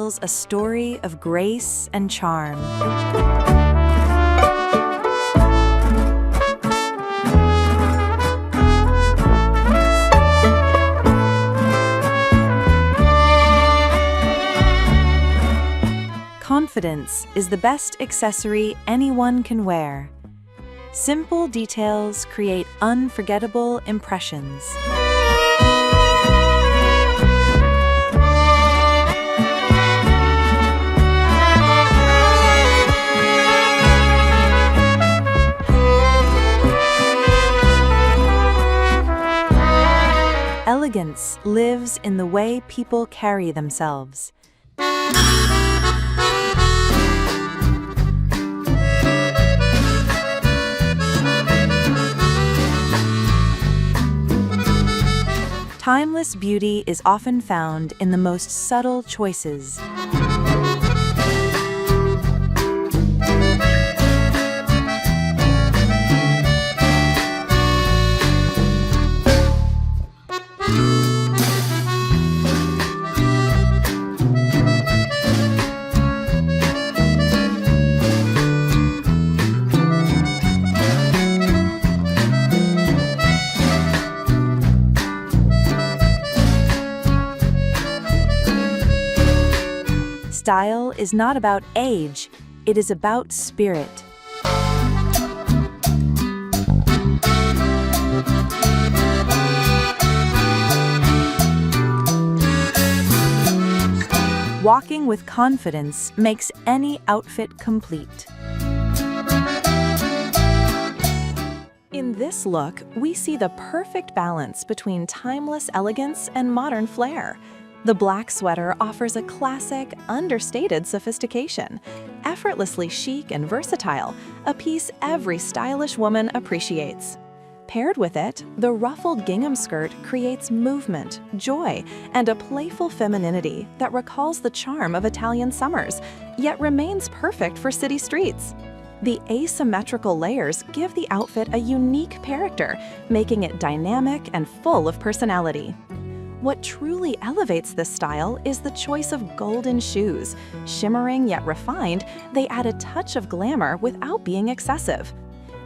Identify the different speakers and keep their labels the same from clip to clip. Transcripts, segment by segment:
Speaker 1: tells a story of grace and charm. Confidence is the best accessory anyone can wear. Simple details create unforgettable impressions. Elegance lives in the way people carry themselves. Timeless beauty is often found in the most subtle choices. Style is not about age, it is about spirit. Walking with confidence makes any outfit complete. In this look, we see the perfect balance between timeless elegance and modern flair. The black sweater offers a classic, understated sophistication, effortlessly chic and versatile, a piece every stylish woman appreciates. Paired with it, the ruffled gingham skirt creates movement, joy, and a playful femininity that recalls the charm of Italian summers, yet remains perfect for city streets. The asymmetrical layers give the outfit a unique character, making it dynamic and full of personality. What truly elevates this style is the choice of golden shoes. Shimmering yet refined, they add a touch of glamour without being excessive.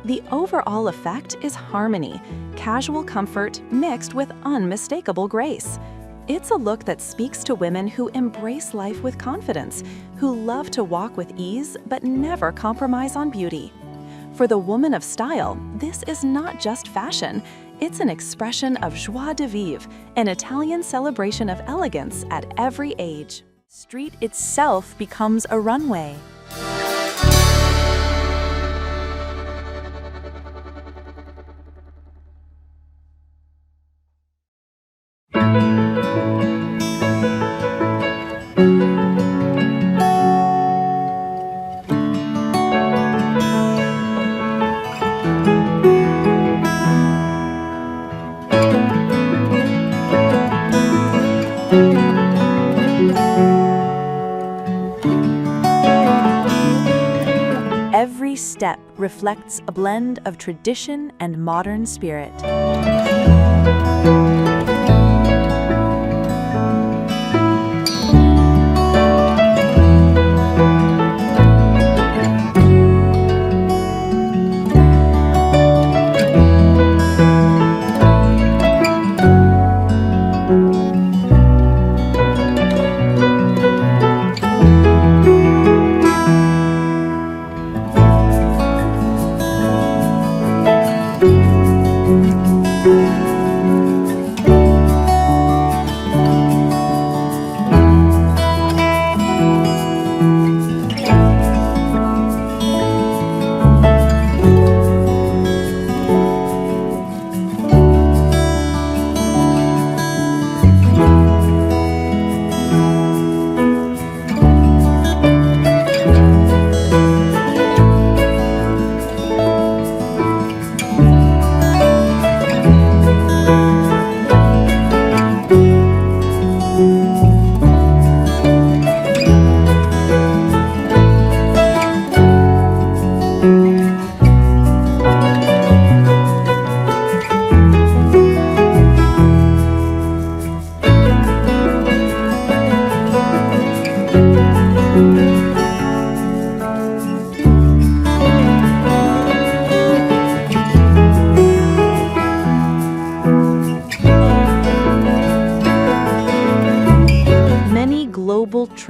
Speaker 1: The overall effect is harmony, casual comfort mixed with unmistakable grace. It's a look that speaks to women who embrace life with confidence, who love to walk with ease but never compromise on beauty. For the woman of style, this is not just fashion. It's an expression of joie de vivre, an Italian celebration of elegance at every age. Street itself becomes a runway. Every step reflects a blend of tradition and modern spirit.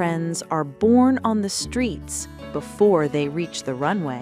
Speaker 1: trends are born on the streets before they reach the runway.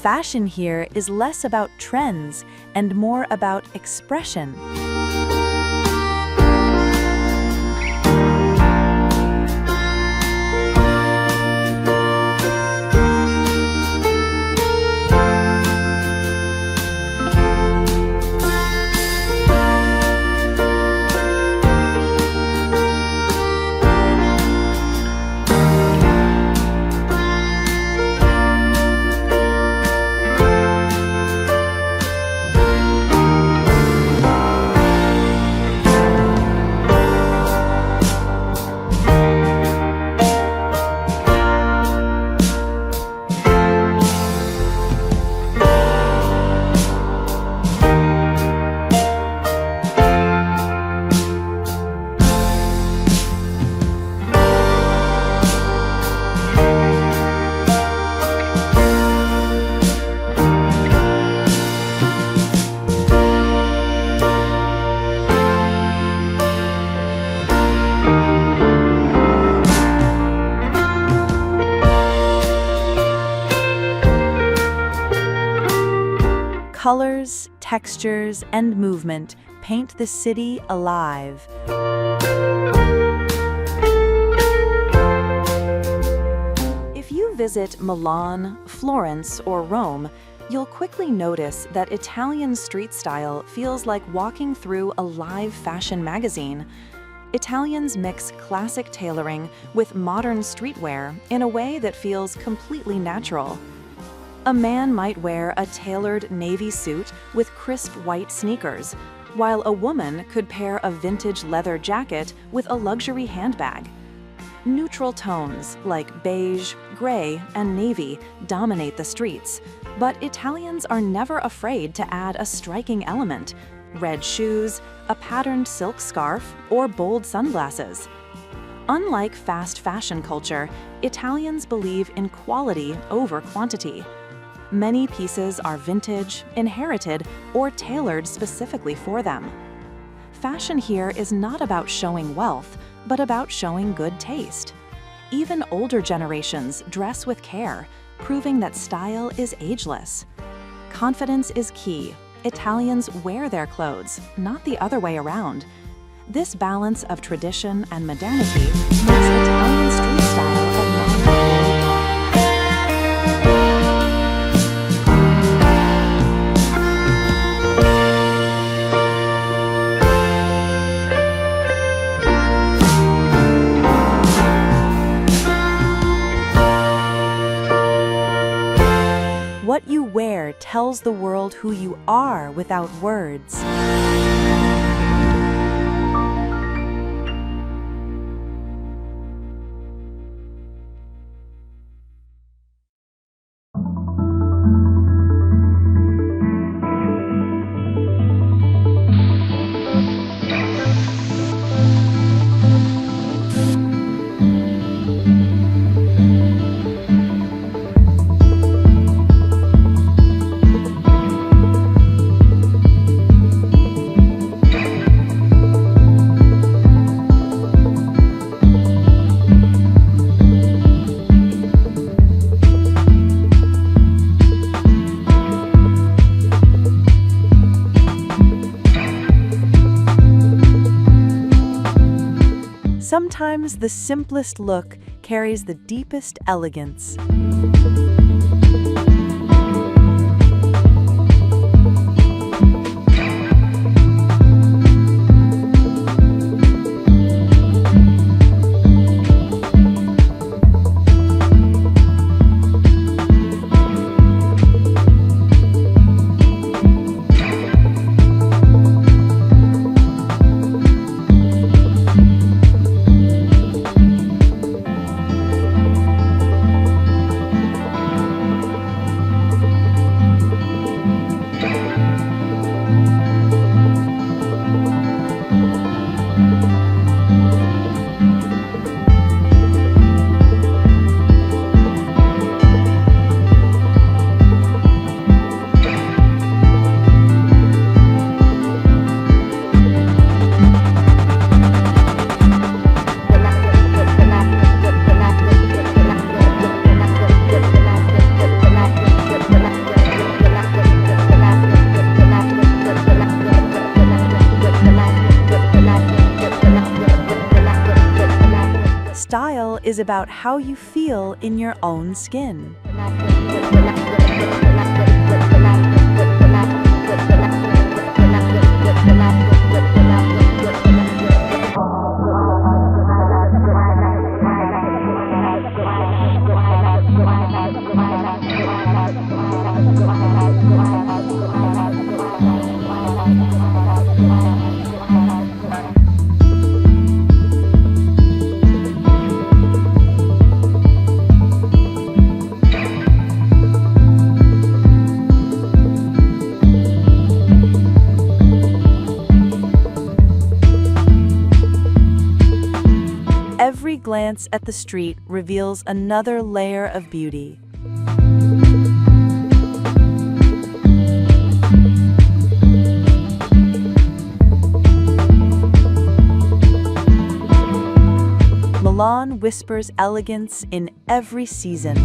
Speaker 1: Fashion here is less about trends and more about expression. Colors, textures, and movement paint the city alive. If you visit Milan, Florence, or Rome, you'll quickly notice that Italian street style feels like walking through a live fashion magazine. Italians mix classic tailoring with modern streetwear in a way that feels completely natural. A man might wear a tailored navy suit with crisp white sneakers, while a woman could pair a vintage leather jacket with a luxury handbag. Neutral tones like beige, gray, and navy dominate the streets, but Italians are never afraid to add a striking element: red shoes, a patterned silk scarf, or bold sunglasses. Unlike fast fashion culture, Italians believe in quality over quantity. Many pieces are vintage, inherited, or tailored specifically for them. Fashion here is not about showing wealth, but about showing good taste. Even older generations dress with care, proving that style is ageless. Confidence is key. Italians wear their clothes, not the other way around. This balance of tradition and modernity makes Italian street style admired. What you wear tells the world who you are without words. Sometimes the simplest look carries the deepest elegance. Style is about how you feel in your own skin. Every glance at the street reveals another layer of beauty. Milan whispers elegance in every season.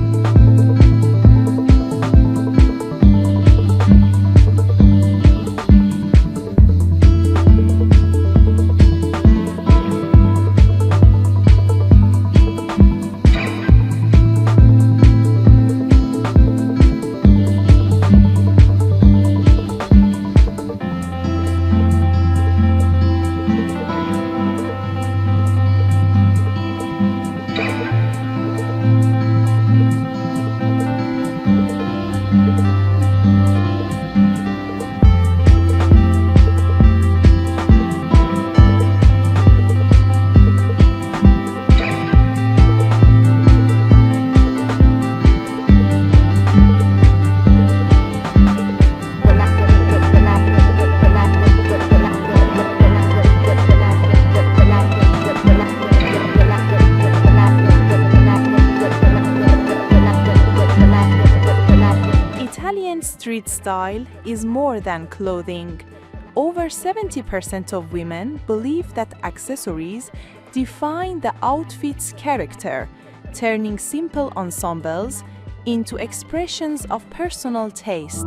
Speaker 1: Street style is more than clothing. Over 70% of women believe that accessories define the outfit's character, turning simple ensembles into expressions of personal taste.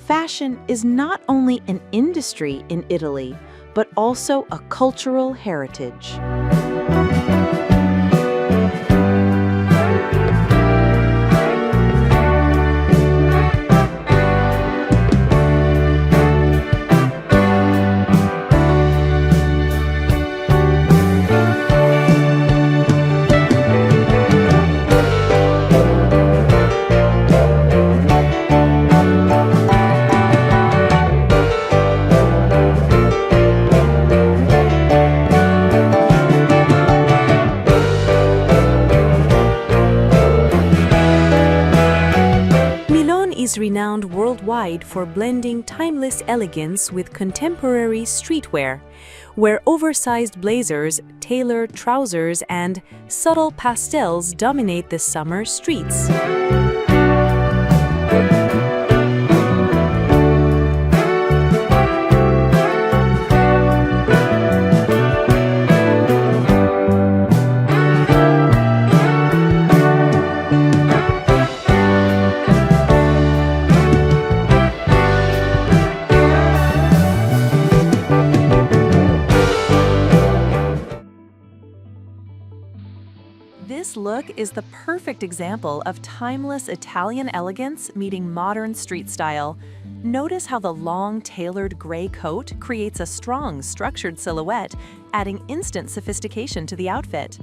Speaker 1: Fashion is not only an industry in Italy, but also a cultural heritage.
Speaker 2: is renowned worldwide for blending timeless elegance with contemporary streetwear, where oversized blazers, tailored trousers, and subtle pastels dominate the summer streets.
Speaker 1: This look is the perfect example of timeless Italian elegance meeting modern street style. Notice how the long, tailored gray coat creates a strong, structured silhouette, adding instant sophistication to the outfit.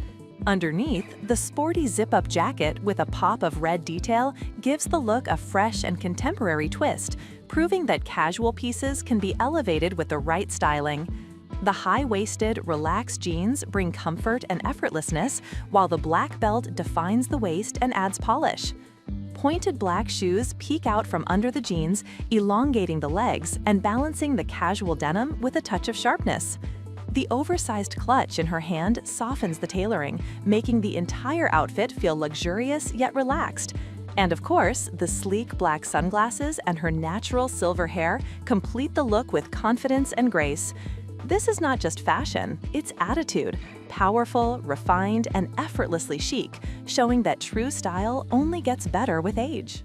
Speaker 1: Underneath, the sporty zip-up jacket with a pop of red detail gives the look a fresh and contemporary twist, proving that casual pieces can be elevated with the right styling. The high-waisted, relaxed jeans bring comfort and effortlessness, while the black belt defines the waist and adds polish. Pointed black shoes peek out from under the jeans, elongating the legs and balancing the casual denim with a touch of sharpness. The oversized clutch in her hand softens the tailoring, making the entire outfit feel luxurious yet relaxed. And of course, the sleek black sunglasses and her natural silver hair complete the look with confidence and grace. This is not just fashion, it's attitude, powerful, refined, and effortlessly chic, showing that true style only gets better with age.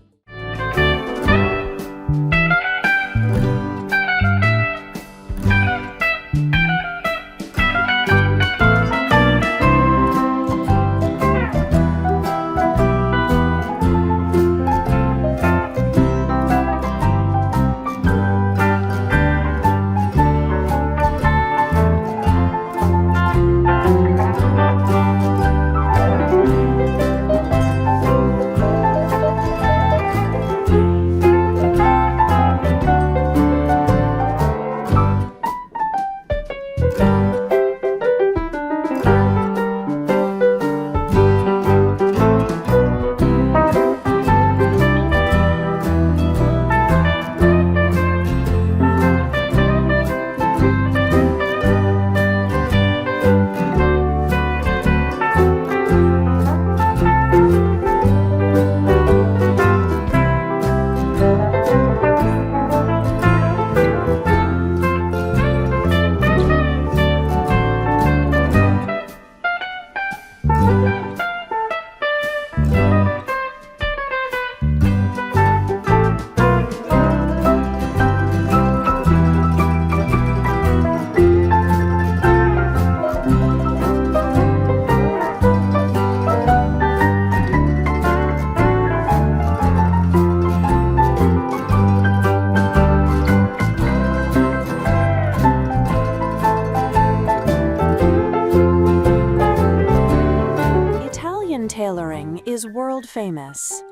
Speaker 2: Tailoring is world famous.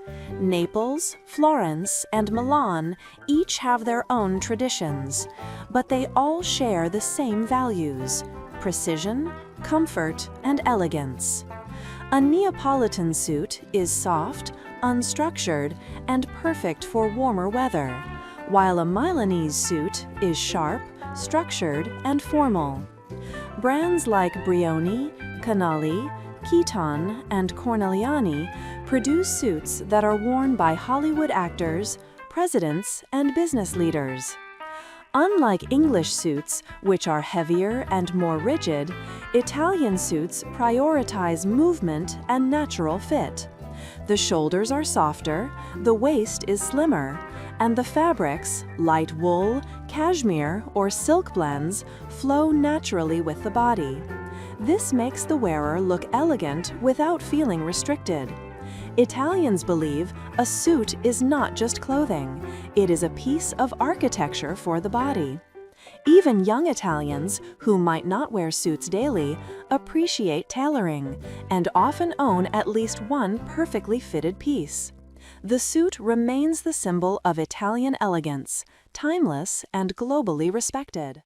Speaker 2: Naples, Florence, and Milan each have their own traditions, but they all share the same values: precision, comfort, and elegance. A Neapolitan suit is soft, unstructured, and perfect for warmer weather, while a Milanese suit is sharp, structured, and formal. Brands like Brioni, Canali, Chiton, and Corneliani produce suits that are worn by Hollywood actors, presidents, and business leaders. Unlike English suits, which are heavier and more rigid, Italian suits prioritize movement and natural fit. The shoulders are softer, the waist is slimmer, and the fabrics, light wool, cashmere, or silk blends, flow naturally with the body. This makes the wearer look elegant without feeling restricted. Italians believe a suit is not just clothing, it is a piece of architecture for the body. Even young Italians, who might not wear suits daily, appreciate tailoring and often own at least one perfectly fitted piece. The suit remains the symbol of Italian elegance, timeless and globally respected.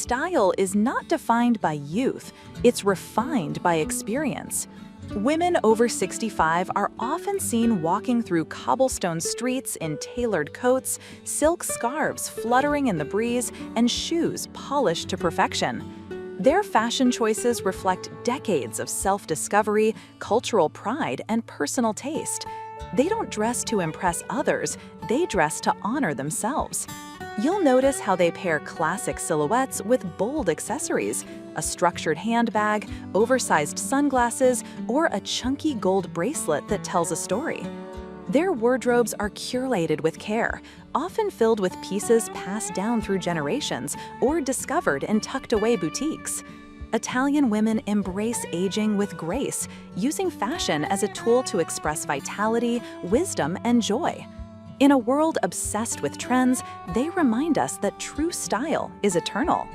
Speaker 1: style is not defined by youth, it's refined by experience. Women over 65 are often seen walking through cobblestone streets in tailored coats, silk scarves fluttering in the breeze, and shoes polished to perfection. Their fashion choices reflect decades of self-discovery, cultural pride, and personal taste. They don't dress to impress others, they dress to honor themselves. You'll notice how they pair classic silhouettes with bold accessories, a structured handbag, oversized sunglasses, or a chunky gold bracelet that tells a story. Their wardrobes are curated with care, often filled with pieces passed down through generations or discovered in tucked-away boutiques. Italian women embrace aging with grace, using fashion as a tool to express vitality, wisdom, and joy. In a world obsessed with trends, they remind us that true style is eternal.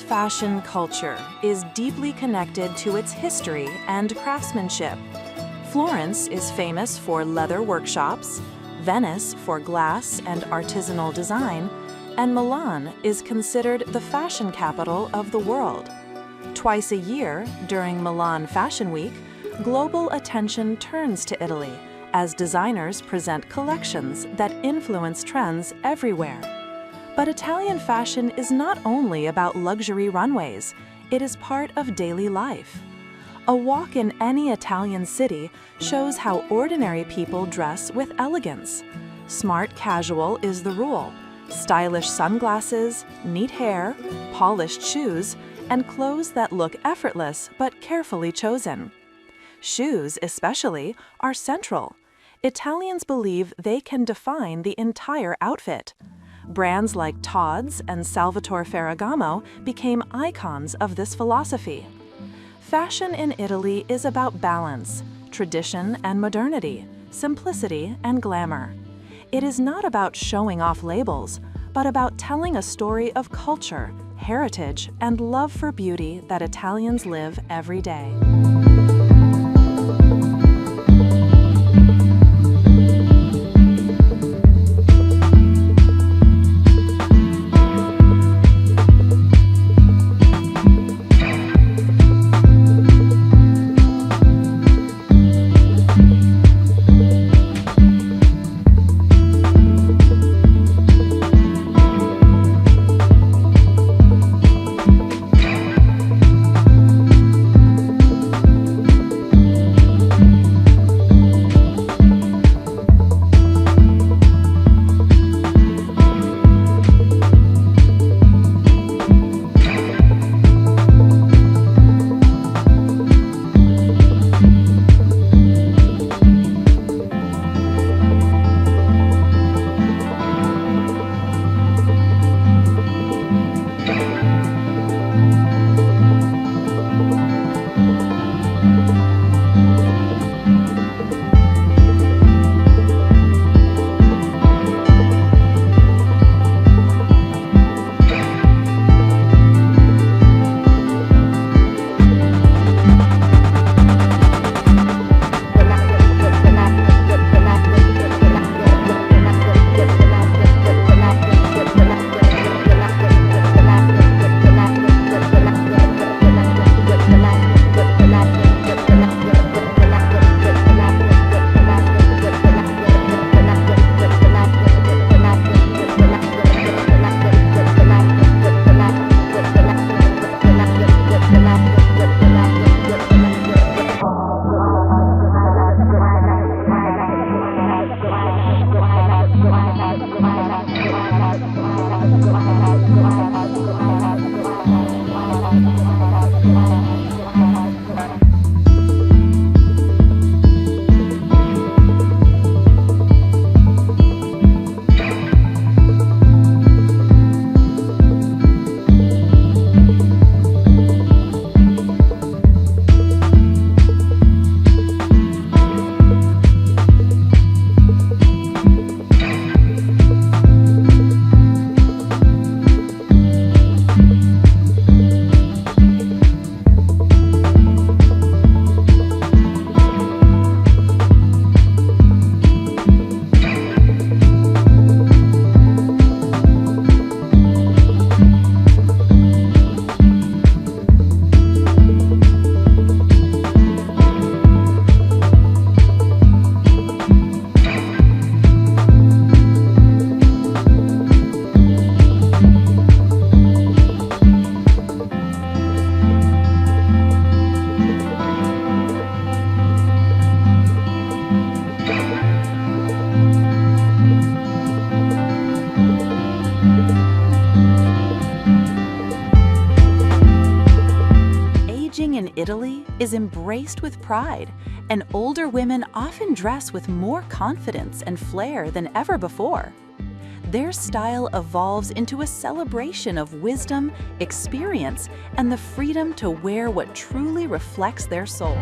Speaker 2: Fashion culture is deeply connected to its history and craftsmanship. Florence is famous for leather workshops, Venice for glass and artisanal design, and Milan is considered the fashion capital of the world. Twice a year, during Milan Fashion Week, global attention turns to Italy as designers present collections that influence trends everywhere. But Italian fashion is not only about luxury runways, it is part of daily life. A walk in any Italian city shows how ordinary people dress with elegance. Smart casual is the rule. Stylish sunglasses, neat hair, polished shoes, and clothes that look effortless but carefully chosen. Shoes, especially, are central. Italians believe they can define the entire outfit. Brands like Tod's and Salvatore Ferragamo became icons of this philosophy. Fashion in Italy is about balance, tradition and modernity, simplicity and glamour. It is not about showing off labels, but about telling a story of culture, heritage, and love for beauty that Italians live every day.
Speaker 1: Italy is embraced with pride, and older women often dress with more confidence and flair than ever before. Their style evolves into a celebration of wisdom, experience, and the freedom to wear what truly reflects their soul.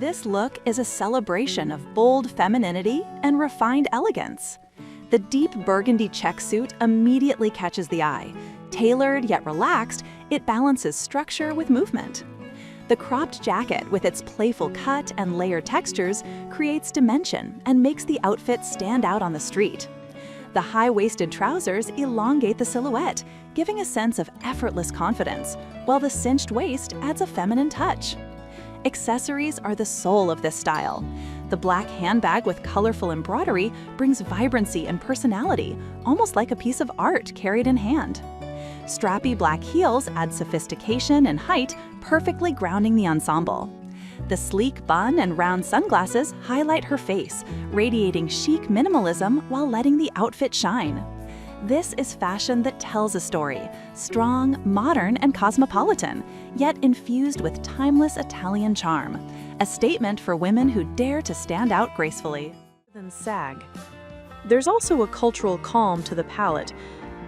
Speaker 1: This look is a celebration of bold femininity and refined elegance. The deep burgundy check suit immediately catches the eye. Tailored yet relaxed, it balances structure with movement. The cropped jacket, with its playful cut and layered textures, creates dimension and makes the outfit stand out on the street. The high-waisted trousers elongate the silhouette, giving a sense of effortless confidence, while the cinched waist adds a feminine touch. Accessories are the soul of this style. The black handbag with colorful embroidery brings vibrancy and personality, almost like a piece of art carried in hand. Strappy black heels add sophistication and height, perfectly grounding the ensemble. The sleek bun and round sunglasses highlight her face, radiating chic minimalism while letting the outfit shine. This is fashion that tells a story, strong, modern, and cosmopolitan, yet infused with timeless Italian charm. A statement for women who dare to stand out gracefully.
Speaker 3: Than sag. There's also a cultural calm to the palette.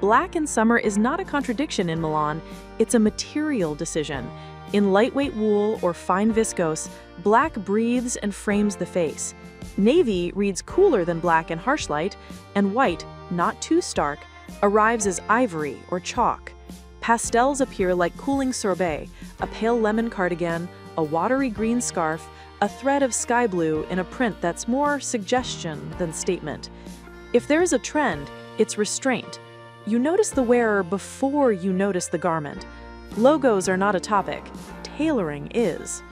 Speaker 3: Black in summer is not a contradiction in Milan, it's a material decision. In lightweight wool or fine viscose, black breathes and frames the face. Navy reads cooler than black in harsh light, and white, not too stark, arrives as ivory or chalk. Pastels appear like cooling sorbet, a pale lemon cardigan, a watery green scarf, a thread of sky blue in a print that's more suggestion than statement. If there is a trend, it's restraint. You notice the wearer before you notice the garment. Logos are not a topic, tailoring is.